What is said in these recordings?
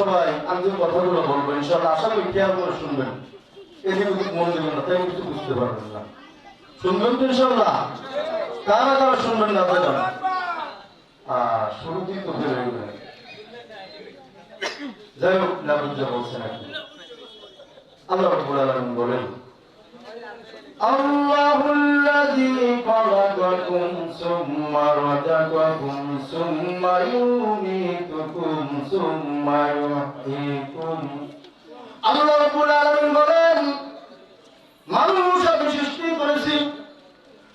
সবাই আমি যে কথাগুলো বলবো ইনশাআল্লাহ আশা করি খেয়াল করে শুনবেন, এদিকে মন দেবেন না, তাই কিছু বুঝতে পারবেন না। শুনবেন তো ইনশাআল্লাহ? কারা কারা শুনবেন না তাই না? শুরুতেই তো ফেলে গেলেন। যাই হোক, লাবুজ্জা বলছেন আর কি। আল্লাহ রাব্বুল আলামিন বলেন, আল্লাহুল্লাযী খালাকাকুম সুম্মা রাযাকাকুম সুম্মা ইউমীতুকুম সুম্মা ইউহয়ীকুম। আল্লাহ রাব্বুল আলামিন বলেন, মানুষ আমি সৃষ্টি করেছি,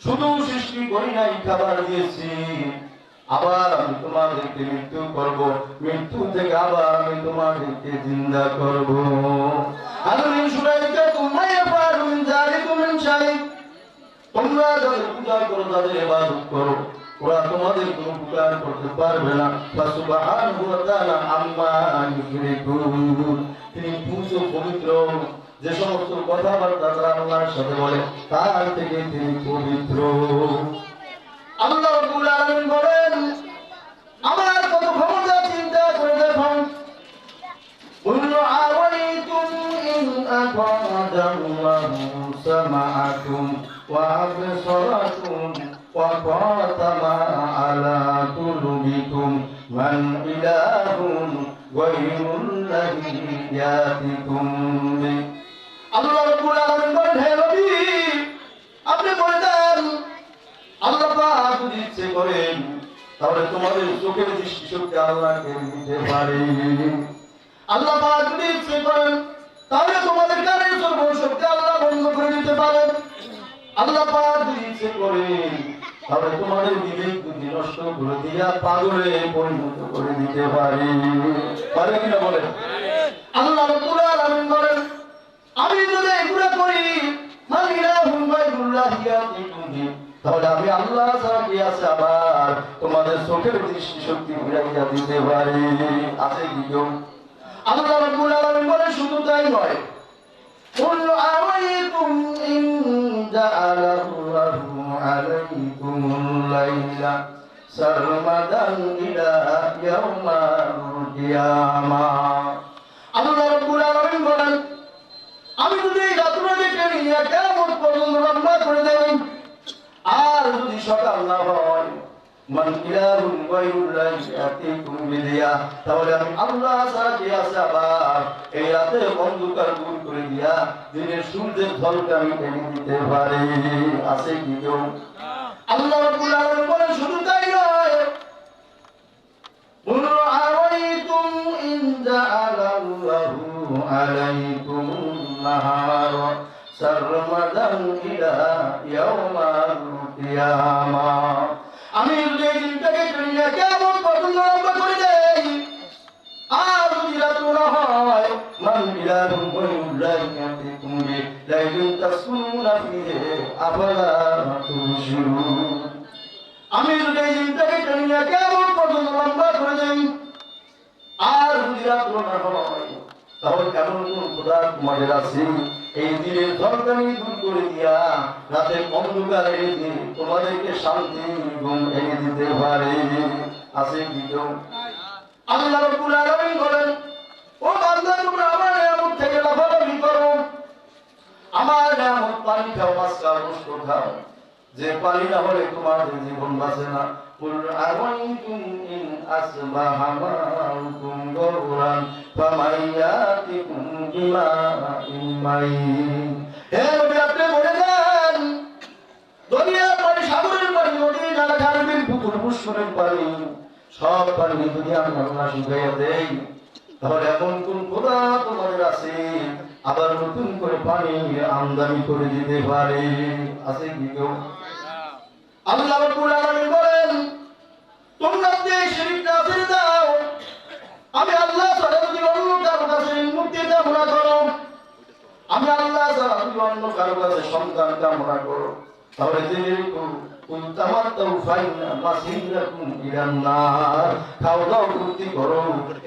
শুধু সৃষ্টি করি নাই, খাবার দিয়েছি। আবার আমি তোমাদেরকে মৃত্যু করব, মৃত্যু থেকে আবার আমি তোমাদেরকে জিন্দা করব। আলামিন সুরাইকা তুমায়া ফারুন জালিকুম মিন শাই। তোমরা যাদের পূজা করো, যাদের ইবাদত করো, ওরা তোমাদের কোনো উপকার করতে পারবে না। সুবহানাহু ওয়া তাআলা আম্মা ইউশরিকুন। তিনি পবিত্র, যে সমস্ত কথাবার্তা তারা আল্লাহর সাথে বলে তার থেকে তিনি পবিত্র। আল্লাহ রাব্বুল আলামিন বলেন, আমার কত ক্ষমতা চিন্তা করে দেখুন। কুল আওয়াইতুম ইন আখাদাল্লাহু সামাআকুম ওয়া আবসারাকুম ওয়া খাতামা আলা কুলুবিকুম মান ইলাহুন গায়রুল্লাহি ইয়াতিকুম বি। আল্লাহ রাব্বুল আলামিন বলেন, হে নবী আপনি বলে দেন, আল্লাহ পাক যদি ইচ্ছে করেন তাহলে তোমাদের চোখের দৃষ্টি শক্তি আল্লাহকে দিতে পারে। আল্লাহ পাক যদি ইচ্ছে করেন তাহলে তোমাদের কানের শক্তি আল্লাহ বন্ধ করে দিতে পারেন। আল্লাহ পাক যদি ইচ্ছে করেন তাহলে তোমাদের বিবেক বুদ্ধি নষ্ট করে দিয়া পাগলে পরিণত করে দিতে পারে। পারে কিনা বলেন? আল্লাহ রাব্বুল আলামিন বলেন, আমি যদি এগুলো করি তাহলে আমি আল্লাহ ছাড়া কি আছে আবার তোমাদের চোখের দৃষ্টি শক্তি ফিরাইয়া দিতে পারি? আছে কি কেউ? আল্লাহ রাব্বুল আলামিন বলেন, শুধু তাই নয়, কুল আরাইতুম ইন জাআলাল্লাহু আলাইকুমুল লাইলা সারমাদান ইলা ইয়াউমিল কিয়ামাহ। আল্লাহ রাব্বুল আলামিন বলেন, আমি যদি এই রাত্রিকে নিয়ে কিয়ামত পর্যন্ত লম্বা করে দেই, আর যদি সকাল না হয় মান ইলাহুন গায়রুল্লাহি ইয়াতিকুম বিদিয়া, তাহলে আমি আল্লাহ ছাড়া কি আছে আবার এই রাতের অন্ধকার দূর করে দিয়া দিনের সূর্যের ঝলকা আমি এনে দিতে পারি। আছে কি কেউ? আল্লাহ রাব্বুল আলামিন বলেন, শুধু তাই নয়, কুল আরাইতুম ইন জাআলাল্লাহু আলাইকুমুন নাহারা সারমাদান ইলা ইয়াউমিল কিয়ামাহ। আমি যদি এই দিনটাকে দুনিয়া কিয়ামত পর্যন্ত লম্বা করে দেই, আর যদি রাত না হয় মান ইলাহুন গায়রুল্লাহি ইয়াতিকুম বিলাইলিন তাসকুনুনা ফিহি আফালা তুবসিরুন। আমি যদি এই দিনটাকে দুনিয়া কিয়ামত পর্যন্ত লম্বা করে দেই, আর যদি রাত না হয়, তাহলে কেমন কোন খোদা তোমাদের আছে এই দিনের ঝলকানি দূর করে দিয়া রাতের অন্ধকারে দিন তোমাদেরকে শান্তি ঘুম এনে দিতে পারে? আছে কি কেউ? আল্লাহ রাব্বুল আলামিন বলেন, ও বান্দা তোমরা আমার নিয়ামত থেকে লাফালাফি করো, আমার নিয়ামত পানি খাও, মাছ খাও, গোশত খাও, যে পানি না হলে তোমাদের জীবন বাঁচে না। কুল আরাইতুম ইন আসবাহা মাউকুম গৌরান ফামাইয়াতিকুম বিমাইন মাইন। হে নবী আপনি বলে দেন, দুনিয়ার পানি, সাগরের পানি, নদী নালা, খাল বিল, পুকুর পুষ্করের পানি, সব পানি যদি আমি আল্লাহ শুকাইয়া দেই, তাহলে এমন কোন খোদা তোমাদের আছে আবার নতুন করে পানি আমদানি করে দিতে পারে? আছে কি কেউ? আল্লাহ রাব্বুল আলামিন বলেন, তোমরা যে শিরকটা ছেড়ে দাও, আমি আল্লাহ ছাড়া যদি অন্য কারো কাছে মুক্তি কামনা করো, আমি আল্লাহ ছাড়া যদি অন্য কারো কাছে সন্তান কামনা করো, তাহলে জেনে রেখো কুল তামাত্তাউ ফাইন্না মাসিরাকুম ইলান নার। খাও দাও ফুর্তি করো,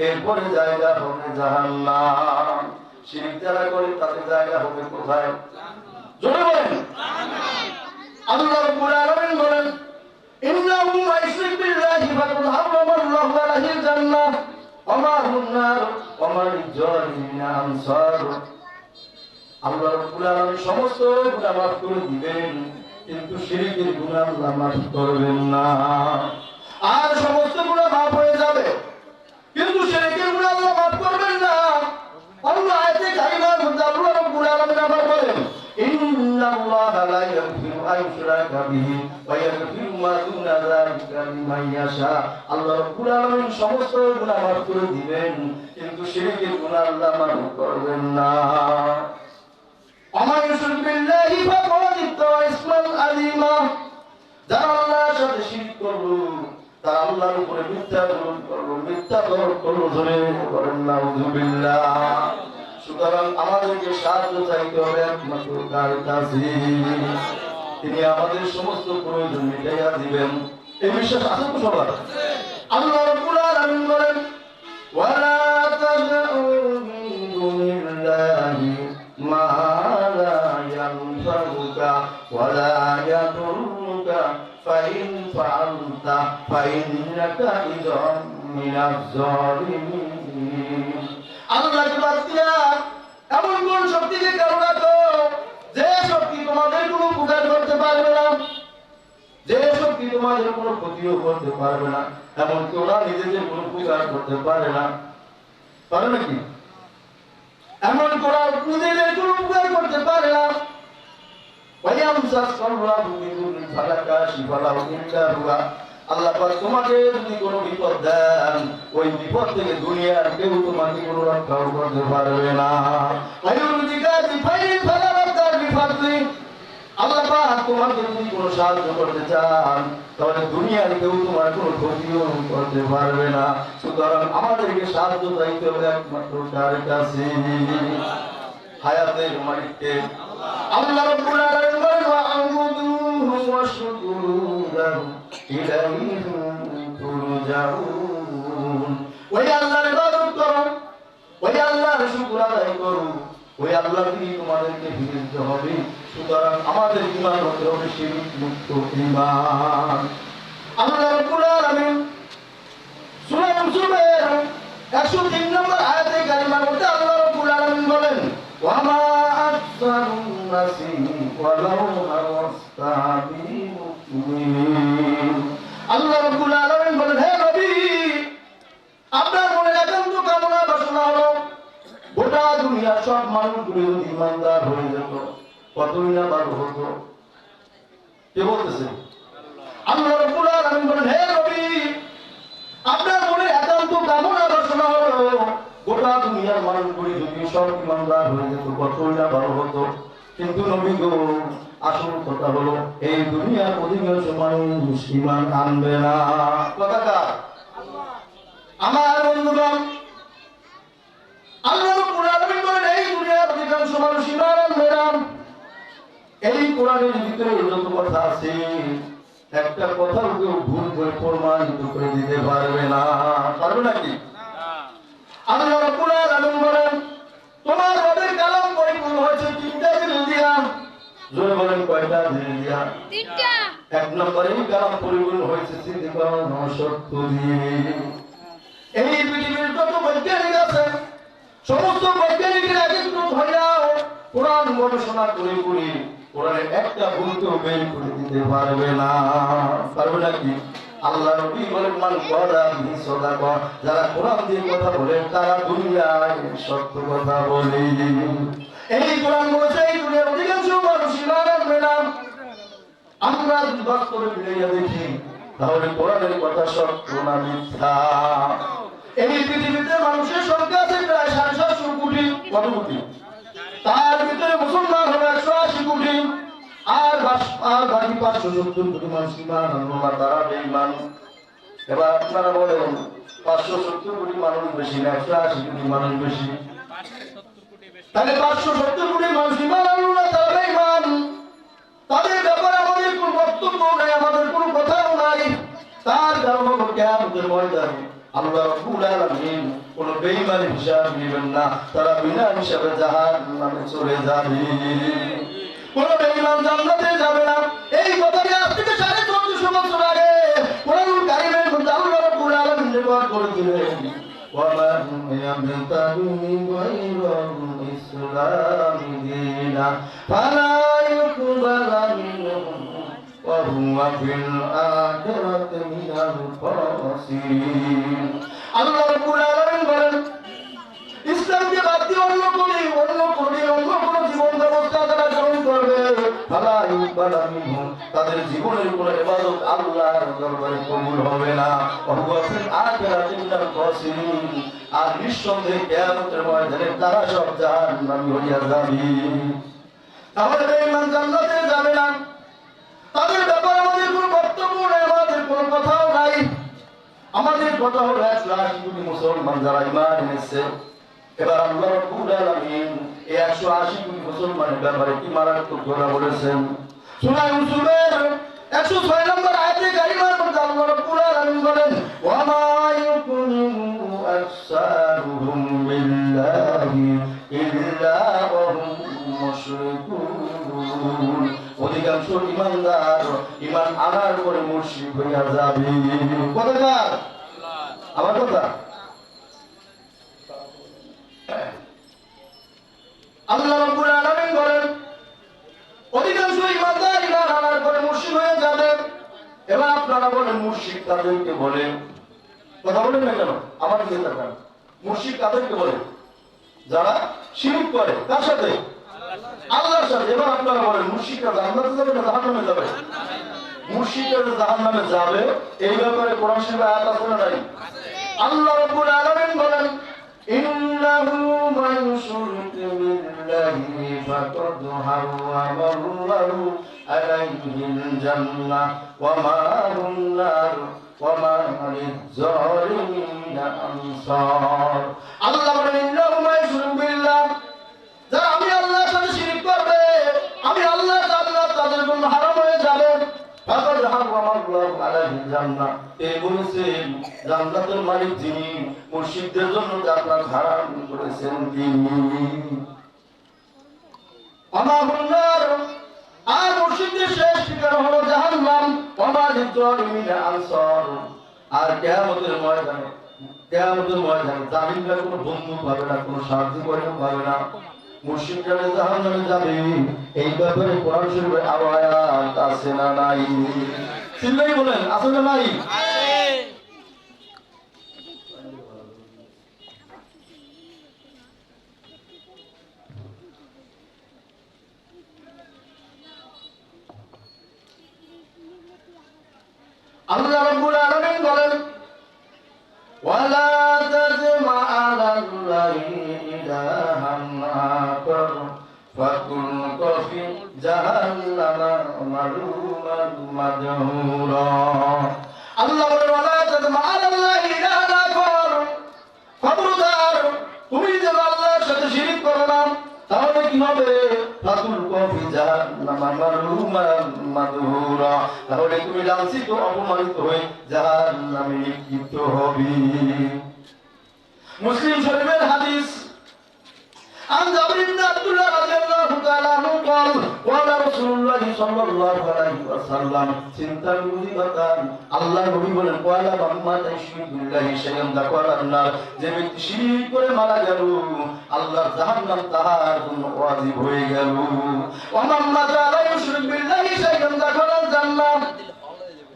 এরপরে জায়গা হবে জাহান্নাম। শিরক যারা করে তাদের জায়গা হবে কোথায়? জোরে বলেন আমিন। আল্লাহ রাব্বুল আলামিন বলেন, ইন্নাহু মাইশরিক বিল্লাহি ফাকাদ হারামাল্লাহু আলাইহিল জান্নাহ ওমা হুন্নার ওমা লিজালিমিনা আনসার। আল্লাহ রাব্বুল আলামিন সমস্ত গুনাহ মাফ করে দিবেন, কিন্তু শিরকের গুনাহ আল্লাহ মাফ করবেন না। আর সমস্ত গুনাহ মাফ হয়ে যাবে, কিন্তু শিরকের গুনাহ আল্লাহ মাফ করবেন না। আল্লাহ আয়াতে কারিমার মধ্যে আল্লাহ রাব্বুল আলামিন আবার বলেন, ইন্নাল্লাহা লা ইয়াগফিরু আন ইউশরাকা বিহি ওয়া ইয়াগফিরু মা দুনা যালিকা লিমান ইয়াশা। আল্লাহ রাব্বুল আলামিন সমস্ত গুনাহ মাফ করে দিবেন, কিন্তু শিরকের গুনাহ আল্লাহ মাফ করবেন না। আমার ইউশরিক বিল্লাহি ফাকাদ ইফতারা ইসমান আযীমা। যারা আল্লাহর সাথে শিরক করলো, তারা আল্লাহর উপরে মিথ্যা দোষ করলো, মিথ্যা দোষ করলো, ধরে করেন নাউযুবিল্লাহ। সুতরাং আমাদেরকে সাহায্য চাইতে হবে একমাত্র তার কাছে। তিনি আমাদের সমস্ত প্রয়োজন মিটাইয়া দিবেন, এই বিশ্বাস আছে তো সবার? আল্লাহ রাব্বুল আলামিন বলেন, ওয়ালা তাদউ মিন দুনিল্লাহি মা লা ইয়ানফাউকা ওয়ালা ইয়াদুররুকা ফাইন ফাআলতা ফাইন্নাকা ইযাম মিনাজ জালিমিন। আল্লাহকে বাদ দিয়া এমন কোন শক্তিকে কারো রাখো যে শক্তি তোমাদের কোনো উপকার করতে পারবে না, যে শক্তি তোমাদের কোনো ক্ষতিও করতে পারবে না, এমনকি ওরা নিজেদের কোনো উপকার করতে পারে না। পারে নাকি? এমন ওরা নিজেদের কোনো উপকার করতে পারে না। আল্লাহ পাক তোমাকে যদি কোনো বিপদ দেন, ওই বিপদ থেকে দুনিয়ার কেউ তোমাকে কোনো রক্ষা করতে পারবে না। আল্লাহ পাক তোমাকে যদি কোনো সাহায্য করতে চান, তাহলে দুনিয়ার কেউ তোমার কোনো ক্ষতিও করতে পারবে না। সুতরাং আমাদেরকে সাহায্য চাইতে হবে একমাত্র তার কাছে, হায়াতের মালিককে। আল্লাহ রাব্বুল আলামিন বলেন, ওয়া'বুদুহু ওয়াশকুরু লাহু ইলাইহি তুরজাউন। ওই আল্লাহর ইবাদত করো, ওই আল্লাহর শুকর আদায় করো, ওই আল্লাহর দিকে তোমাদেরকে ফিরে যেতে হবে। সুতরাং আমাদের ঈমান হতে হবে শিরক মুক্ত ঈমান। আল্লাহ রাব্বুল আলামিন সূরা ইউসুফের 103 নম্বর আয়াতে কারিমার মধ্যে আল্লাহ রাব্বুল আলামিন বলেন, ওয়ামা আকসারুন নাসি ওয়ালাউ হারাস্তা বিমুমিনিন। আল্লাহ রাব্বুল আলামিন বলেন, হে নবী, আপনার মনে একান্ত কামনা বাসনা হলো গোটা দুনিয়ার সব মানুষগুলো যদি ঈমানদার হয়ে যেত, কতই না ভালো হতো। কে বলতেছে? আল্লাহ রাব্বুল আলামিন বলেন, হে নবী, আপনার মনে একান্ত কামনা বাসনা হলো গোটা দুনিয়ার মানুষগুলি যদি সব ঈমানদার হয়ে যেত, কতই না ভালো হতো। কিন্তু নবী গো, আসল কথা হলো এই দুনিয়ার অধিকাংশ মানুষ ঈমান আনবে না। কথা কার? আমার বন্ধুগণ, আল্লাহ রাব্বুল আলামিন বলেন, এই দুনিয়ার অধিকাংশ মানুষ ঈমান আনবে না। এই কোরআনের ভিতরে যত কথা আছে, একটা কথাও কেউ ভুল করে প্রমাণিত করে দিতে পারবে না। পারবে নাকি? আল্লাহ রাব্বুল আলামিন বলেন, তোমার রবের কালাম পরিপূর্ণ হয়েছে 3টা জিনিস দিয়া। জোরে বলেন, কয়টা জিনিস দিয়া? 3টা। এক নম্বরে কালাম পরিপূর্ণ হয়েছে সিদ্দিক ও সত্য দিয়ে। এই পৃথিবীর যত বৈজ্ঞানিক আছে, সমস্ত বৈজ্ঞানিকের একত্রিত হইয়া কোরআন গবেষণা করে করে কোরআনের একটা ভুল তো বের করে দিতে পারবে না। পারবে নাকি? আল্লাহ নবী বলেন, মান ক্বালা বিহি সাদাকা। যারা কোরআন দিয়ে কথা বলে তারা দুনিয়ায় সত্য কথা বলে। এই কোরআন বলেছে এই দুনিয়ার অধিকাংশ মানুষ ঈমান আনবে না। আমরা যদি বাস্তবে মিলাইয়া দেখি, তাহলে কোরআনের কথা সত্য না মিথ্যা? এই পৃথিবীতে মানুষের সংখ্যা আছে প্রায় 750 কোটি। কত কোটি? তার ভিতরে মুসলমান হলো 180 কোটি, আর বাকি 570 কোটি মানুষ ঈমান আনলো না, তারা বেঈমান। এবার আপনারা বলেন, 570 কোটি মানুষ বেশি না 180 কোটি মানুষ বেশি? তাহলে 570 কোটি মানুষ ঈমান আনলো না, তারা বেঈমান। তাদের ব্যাপারে আমাদের কোনো বক্তব্য নাই, আমাদের কোনো কথাও নাই। তার কারণ হলো কিয়ামতের ময়দানে আল্লাহ রাব্বুল আলামিন কোন বেঈমানের হিসাব নেবেন না, তারা বিনা হিসাবে জাহান্নামে চলে যাবে। কোন বেঈমান জান্নাতে যাবে না। এই কথাটি আজ থেকে 1450 বছর আগে কোরআনুল কারীমের মধ্যে আল্লাহ রাব্বুল আলামিন রেকর্ড করে দিলেন। ওয়া মা يبتغي غير الإسلام دينا فلا يقبل منه وهو في الآخرة من الخاسرين আল্লাহ রাব্বুল আলামিন বলেন ইসলামকে বাদ দিয়ে অন্য কোনো জীবন ব্যবস্থা তারা গ্রহণ করবে ফালা ইউকবালা মিনহু তাদের জীবনের কোনো ইবাদত আল্লাহর দরবারে কবুল হবে না ওয়া ফিল আখিরাতি মিনাল খাসিরিন আর নিঃসন্দেহে কিয়ামতের ময়দানে তারা সব জাহান্নামী হইয়া যাবে তাহলে বেঈমান জান্নাতে যাবে না তাদের ব্যাপারে আমাদের কোনো বক্তব্য নাই আমাদের কোনো কথাও নাই আমাদের কথা হলো 180 কোটি মুসলমান যারা ঈমান এনেছে এবার আল্লাহ রাব্বুল আলামিন এই 180 কোটি মুসলমানের ব্যাপারে কি মারাত্মক কথা বলেছেন সূরা ইউসুফের 106 নম্বর আয়াতে কারিমার মধ্যে আল্লাহ রাব্বুল আলামিন বলেন ওয়া মা ইউকুনু আকসারুহুম বিল্লাহি ইল্লা ওয়া হুম মুশরিকুন অধিকাংশ ঈমানদার ঈমান আনার পরে মুশরিক হইয়া যাবে কথা আমার কথা আল্লাহ রাব্বুল আলামিন বলেন অধিকাংশ ঈমানদার ঈমান আনার পরে মুশরিক হয়ে যাবে এবার আপনারা বলেন মুশরিক কাদেরকে বলে কথা বলেন না কেন আমার দিকে তাকান মুশরিক কাদেরকে বলে যারা শিরক করে কার সাথে আল্লাহর সাথে এবার আপনারা বলেন মুশরিকরা জান্নাতে যাবে না জাহান্নামে যাবে মুশরিকরা জাহান্নামে যাবে এই ব্যাপারে কোরআন শরীফে আয়াত আছে না নাই আল্লাহ রাব্বুল আলামিন বলেন ইন্নাহু মান ইউশরিক বিল্লাহি ফাকাদ হারামা আল্লাহু আলাইহিল জান্নাহ ওয়া মা হুম নার ওয়া মা লিয-যালিমিনা আনসার আল্লাহ বলেন ইন্নাহু মান ইউশরিক বিল্লাহ যারা আমি আল্লাহর সাথে শিরক করবে আমি আল্লাহর জান্নাত তাদের জন্য হারাম হয়ে যাবে ফাকাদ হারামা আল্লাহু আলাইহিল জান্নাহ এই বলেছেন জান্নাতের মালিক যিনি মুশরিকদের জন্য জান্নাত হারাম করেছেন তিনি আমাহুন্নার আর মুশরিকদের শেষ ঠিকানা হলো জাহান্নাম ওয়া মা লিয-যালিমিনা আনসার আর কিয়ামতের ময়দানে জালিমরা কোনো বন্ধু পাবে না কোনো সাহায্য করে পাবে না মুশরিকরা জাহান্নামে যাবে এই ব্যাপারে কোরআন শরীফে আয়াত আছে না নাই চিল্লাই বলেন আছে না নাই আল্লাহ রাব্বুল আলামিন বলেন ওয়ালা তাজমা আলাল্লাহি ইলাহান আখার ফাতুলকা ফি জাহান্নামা মালুমান মাদহুরা আল্লাহ বলেন ওয়ালা তাজমা আলাল্লাহি ইলাহান আখার খবরদার তুমি যেন আল্লাহর সাথে শিরক করো না তাহলে কি হবে ফাতুলকা ফি জাহান্নামা মালুমান মাদহুরা তাহলে তুমি লাঞ্ছিত অপমানিত হয়ে জাহান্নামে নিক্ষিপ্ত হবে মুসলিম শরীফের হাদিস عن جابر بن عبد الله رضي الله تعالى عنه قال قال رسول الله صلى الله عليه وسلم চিন্তার মুজিবাতান আল্লাহ নবী বলেন ওয়ালা বাম্মা তাশরিক বিল্লাহি শাইআন যাকারান নার যে ব্যক্তি শিরক করে মারা গেল আল্লাহর জাহান্নাম তাহার জন্য ওয়াজিব হয়ে গেল ওয়া মাম্মা লা ইউশরিক বিল্লাহি শাইআন যাকারান জান্নাত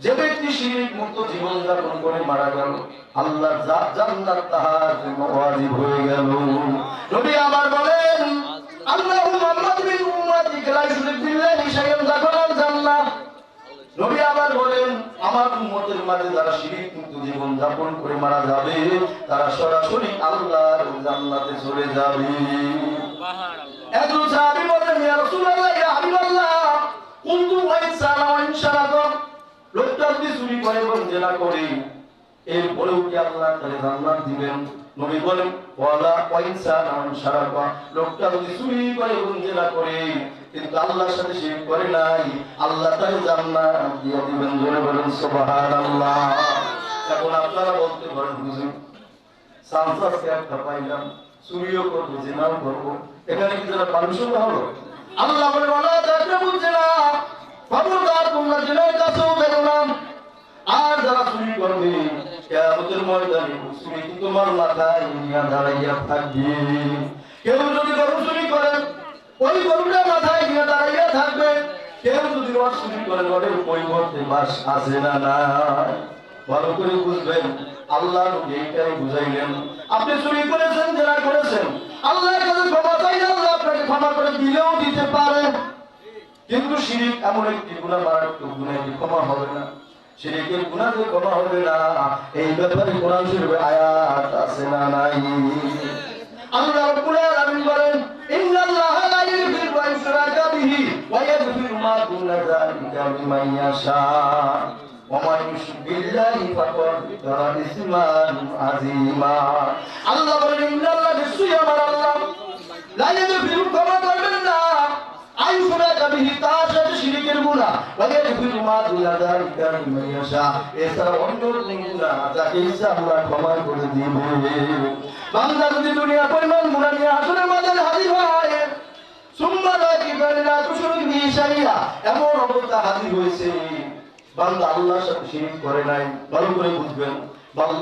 যে ব্যক্তি শিরক মুক্ত জীবন যাপন করে মারা গেল আল্লাহর জান্নাত তাহার জন্য ওয়াজিব হয়ে গেল নবী আমার বলেন আল্লাহু মুহাম্মদ বিন উম্মতিকা লা ইউশরিক বিল্লাহি শাইআন যাকারান জান্নাত নবী আমার বলেন আমার উম্মতের মাঝে যারা শিরক মুক্ত জীবন যাপন করে মারা যাবে তারা সরাসরি আল্লাহর জান্নাতে চলে যাবে সুবহানাল্লাহ একজন সাহাবী বলেন ইয়া রাসূলুল্লাহ ইয়া হাবিবাল্লাহ কুনতু ওয়া ইনসানা ওয়া ইনশাআল্লাহ লোকটা যদি চুরি করে এবং জেনা করে এরপরেও কি আল্লাহ তাকে জান্নাত দিবেন নবী বলেন ওয়ালা ওয়াইনসানা ওয়ানশারাকা লোকটা যদি চুরি করে এবং জেনা করে কিন্তু আল্লাহর সাথে শিরক করে নাই আল্লাহ তাকে জান্নাত দিয়ে দিবেন জোরে বলেন সুবহানাল্লাহ এখন আপনারা বলতে পারেন হুজুর সানসাসকে একটা পাইলাম চুরিও করব জেনাও করব এখানে কি যারা পারমিশন হলো আল্লাহ বলে ওয়ালা তাকরাবুল জিনা খবরদার তোমরা জিনার কাছেও যেও না আর যারা চুরি করবে কিয়ামতের ময়দানে চুরি তোমার মাথায় নিয়ে দাঁড়াইয়া থাকবে। কেউ যদি গরু চুরি করে ওই গরুটা মাথায় নিয়ে দাঁড়াইয়া থাকবে। কেউ যদি রড চুরি করে রডের পরিবর্তে বাঁশ আছে না নাই। ভালো করে বুঝবেন, আল্লাহ এইটাই বুঝাইলেন। আপনি চুরি করেছেন, জেনা করেছেন, আল্লাহর কাছে ক্ষমা চাইলে আল্লাহ আপনাকে ক্ষমা করে দিলেও দিতে পারে। কিন্তু শিরিক এমন একটি গুনাহ, মারাত্মক গুনাহ, এটি ক্ষমা হবে না। শিরিকের গুনাহ যে ক্ষমা হবে না, এই ব্যাপারে কোরআন শরীফে আয়াত আছে না নাই? আল্লাহ রাব্বুল আলামিন বলেন, ইন্নাল্লাহা লা ইয়াগফিরু আন ইউশরাকা বিহি ওয়া ইয়াগফিরু মা দুনা যালিকা লিমান ইয়াশা ওয়া মান ইউশরিক বিল্লাহি ফাকাদ ইফতারা ইসমান আযীমা। আল্লাহ বলেন, ইন্নাল্লাহা নিশ্চয়ই আমার আল্লাহ লা ইয়াগফিরু, ক্ষমা করবেন না, আন ইউশরাকা বিহি, তার সাথে শিরকের গুনাহ, ওয়া ইয়াগফিরু মা দুনা যালিকা লিমান ইয়াশা, এছাড়া অন্য গুনাহ যাকে ইচ্ছা আল্লাহ ক্ষমা করে দিবেন। বান্দা যদি দুনিয়া পরিমাণ গুনাহ নিয়ে হাসরের ময়দানে হাজির হয়, সুম্মা লা কিবারিনা তুশরিক বিহি শাইআ, এমন অবস্থা হাজির হয়েছে বান্দা আল্লাহর সাথে শিরক করে নাই। ভালো করে বুঝবেন,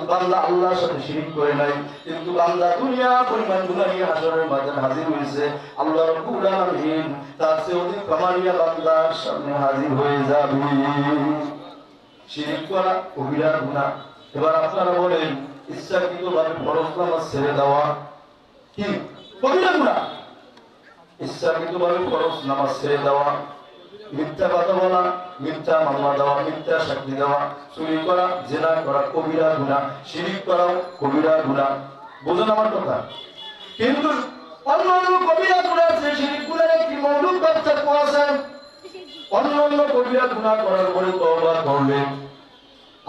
বান্দা আল্লাহর সাথে শিরক করে নাই, কিন্তু বান্দা দুনিয়া পরিমাণ গুনাহ নিয়ে হাসরের ময়দানে হাজির হয়েছে। আল্লাহ রাব্বুল আলামিন তার চেয়ে অধিক ক্ষমা নিয়ে বান্দার সামনে হাজির হয়ে যাবে। শিরক করা কবিরা গুনাহ। এবার আপনারা বলেন, ইচ্ছাকৃতভাবে ফরজ নামাজ ছেড়ে দেওয়া কি কবিরা গুনাহ? ইচ্ছাকৃতভাবে ফরজ নামাজ ছেড়ে দেওয়া, মিথ্যা কথা বলা, মিথ্যা মামলা দেওয়া, মিথ্যা সাক্ষী দেওয়া, চুরি করা, জেনা করা কবিরা গুনাহ, শিরক করাও কবিরা গুনাহ। বুঝুন আমার কথা। কিন্তু অন্যান্য কবিরা গুনাহ আছে, শিরক গুনাহের একটি মৌলিক পার্থক্য আছে। অন্যান্য কবিরা গুনাহ করার পরে তওবা করলে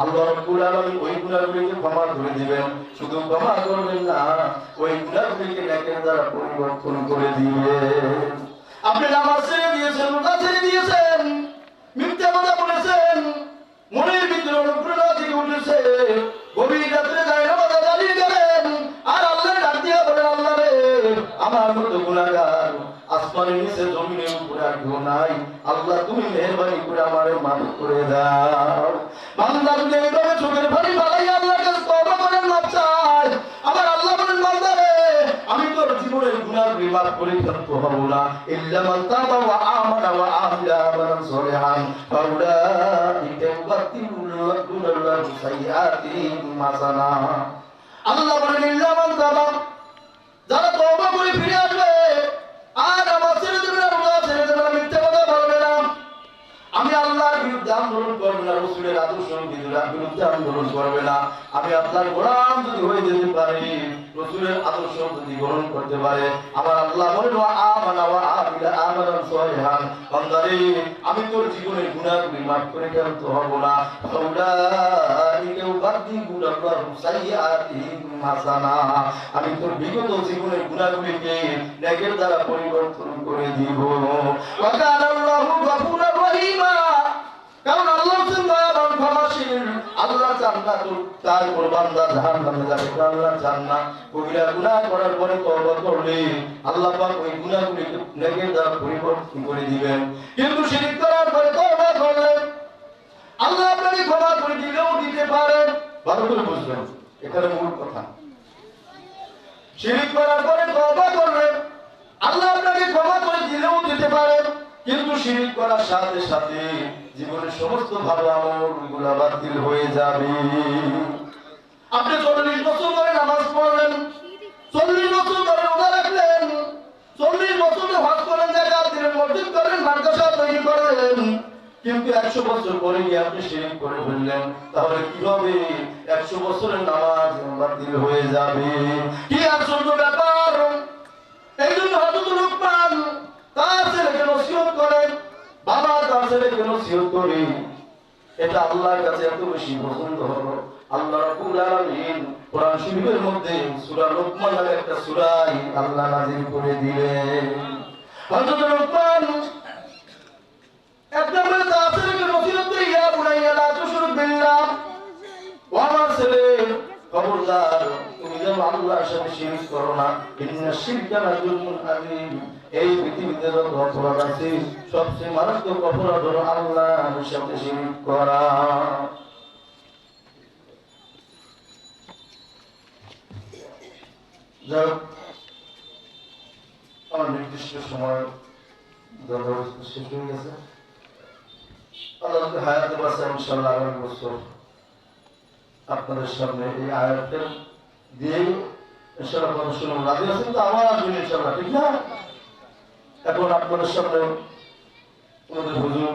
আল্লাহ রাব্বুল আলামিন ওই গুনাহগুলোকে ক্ষমা করে দিবেন। শুধু ক্ষমা করবেন না, ওই গুনাহগুলোকে নেকের দ্বারা পরিবর্তন করে দিবেন। আপনি নামাজ ছেড়ে দিয়েছেন, রোজা ছেড়ে দিয়েছেন, মিথ্যা কথা বলেছেন, মনের ভিতরে অনুপ্রেরণা থেকে উঠেছে, গভীর রাত্রে যায় নামাজ চালিয়ে গেলেন, আর আল্লাহর ডাক দিয়া বলেন, আল্লাহ রে, আমার মতো গুনাহগার আসমানের নিচে জমিনের উপরে আর কেউ নাই, আল্লাহ তুমি মেহেরবানি করে আমারে মাফ করে দাও। বান্দা যদি এইভাবে চোখের পানি ফালাইয়া আল্লাহর কাছে তওবা করেন, মাফ চায়, আমার আল্লাহ বলেন, বান্দা রে, আমি তোর জীবনের গুনাহগুলি মাফ করে ফেলতে হব না। ইল্লা মান তাবা ওয়া আমানা ওয়া আমিলা আমালান সলিহান ফাউলাইকা ইউবাদদিলুল্লাহু সাইয়্যাতিহিম হাসানা। আল্লাহ বলেন, ইল্লা মান তাবা, যারা তওবা করে ফিরে আসবে, আর নামাজ ছেড়ে দেবে না, রোজা ছেড়ে দেবে না, মিথ্যা কথা বলবে না, আমি আল্লাহর বিরুদ্ধে আন্দোলন করবে না, রাসূলের আদর্শ বিরুদ্ধে আন্দোলন করবে না, আমি আল্লাহর গোলাম যদি হয়ে যেতে পারি, রাসূলের আদর্শ যদি গ্রহণ করতে পারে, আমার আল্লাহ বলেন, ওয়া আমানা ওয়া আমিলা আমালান সলিহান, বান্দারে, আমি তোর জীবনের গুনাহগুলি মাফ করে ফেলতে হব না। ফাউলাইকা ইউবাদদিলুল্লাহু সাইয়্যাতিহিম হাসানা, আমি তোর বিগত জীবনের গুনাহগুলিকে নেকের দ্বারা পরিবর্তন করে দিব। ওয়া কানা আল্লাহু গফুরার রহিমা, কারণ আল্লাহ দয়াবান ক্ষমাশীল। আল্লাহ চান না তার উপর বান্দা জাহান্নামে যাবে, আল্লাহ চান না। কবিরা গুনাহ করার পরে তওবা করলে আল্লাহ পাক ওই গুনাহগুলিকে নেকের দ্বারা পরিবর্তন করে দিবেন। কিন্তু শিরক করার পরে তওবা করলে আল্লাহ আপনাকে ক্ষমা করে দিলেও দিতে পারেন। ভালো করে বুঝবেন, এখানে মূল কথা। শিরক করার পরে তওবা করলে আল্লাহ আপনাকে ক্ষমা করে দিলেও দিতে পারেন, কিন্তু শিরক করার সাথে সাথে জীবনের সমস্ত ভালো আমলগুলো বাতিল হয়ে যাবে। আপনি 40 বছর ধরে নামাজ পড়লেন, 40 বছর ধরে রোজা রাখলেন, 40 বছর ধরে হজ করেন, যাকাত দিলেন, মসজিদ করেন, মাদ্রাসা তৈরি করলেন, কিন্তু 100 বছর পরে গিয়ে আপনি শিরক করে ফেললেন, তাহলে কি হবে? 100 বছরের নামাজ বাতিল হয়ে যাবে। কি আশ্চর্য ব্যাপার! এই জন্য হযরত লুকমান তার ছেলেকে নসিহত করেন, বাবা তার ছেলেকে নসিহত করে, এটা আল্লাহর কাছে এত বেশি পছন্দ হলো। আল্লাহ রাব্বুল আলামিন কোরআন শরীফের মধ্যে সূরা লুকমান নামে একটা সূরা আল্লাহ নাযিল করে দিলেন। হযরত লুকমান এক নম্বরে তার ছেলেকে নসিহত করে, ইয়া বুনাইয়া লা তুশরিক বিল্লাহ, ও আমার ছেলে, খবরদার তুমি যেন আল্লাহর সাথে শিরক করো না। ইন্না শিরকা লাযুলমুন আযীম, এই পৃথিবীতে যত অপরাধ আছে সবচেয়ে মারাত্মক অপরাধ হলো আল্লাহর সাথে শিরক করা। যাই হোক, আমার নির্দিষ্ট সময় শেষ হয়ে গেছে। আল্লাহ যদি হায়াতে বাঁচে ইনশাআল্লাহ আগামী বছর আপনাদের সামনে এই আয়াতটা দিয়েই ইনশাআল্লাহ কথা শুনুন। রাজি আছেন তো? আমার আসবেন ইনশাআল্লাহ, ঠিক না? এখন আপনাদের সামনে আমাদের হুজুর